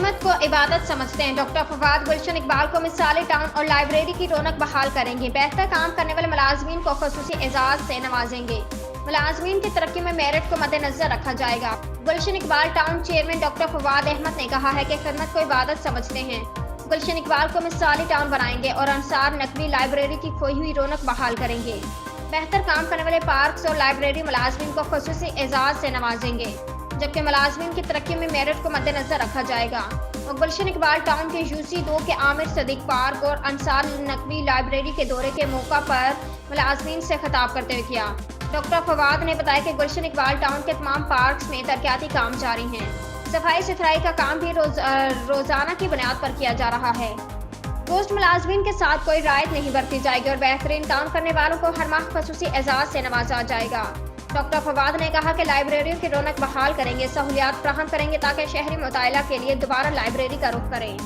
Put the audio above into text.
खिदमत को इबादत समझते हैं। डॉक्टर फवाद गुलशन इकबाल को मिसाली टाउन और लाइब्रेरी की रौनक बहाल करेंगे। बेहतर काम करने वाले मुलाजमीन को खसूसी एजाज से नवाजेंगे। मुलाजमीन की तरक्की में मेरिट को मद्देनजर रखा जाएगा। Gulshan Iqbal town chairman doctor Fawad Ahmed ने कहा है कि खिदमत को इबादत समझते हैं। गुलशन इकबाल को मिसाली टाउन बनाएंगे और अंसार नकवी लाइब्रेरी की खोई हुई रौनक बहाल करेंगे। बेहतर काम करने वाले पार्क्स और लाइब्रेरी मुलाजमीन को खसूसी एजाज से नवाजेंगे, जबकि मुलाजमीन की तरक्की में मेरिट को मद्देनजर रखा जाएगा। और गुलशन इकबाल टाउन के UC2 के आमिर सदीक पार्क और अंसार नकवी लाइब्रेरी के दौरे के मौका पर मुलाजमीन से खिताब करते हुए किया। डॉक्टर फवाद ने बताया कि गुलशन इकबाल टाउन के तमाम पार्क्स में तरक्याती काम जारी हैं। सफाई सुथराई का काम भी रोजाना की बुनियाद पर किया जा रहा है। पोस्ट मुलाजमीन के साथ कोई रियायत नहीं बरती जाएगी और बेहतरीन काम करने वालों को हर माह खसूसी एजाज से नवाजा जाएगा। डॉक्टर फवाद ने कहा कि लाइब्रेरियों की रौनक बहाल करेंगे, सहूलियात फराहम करेंगे ताकि शहरी मुताला के लिए दोबारा लाइब्रेरी का रुख करें।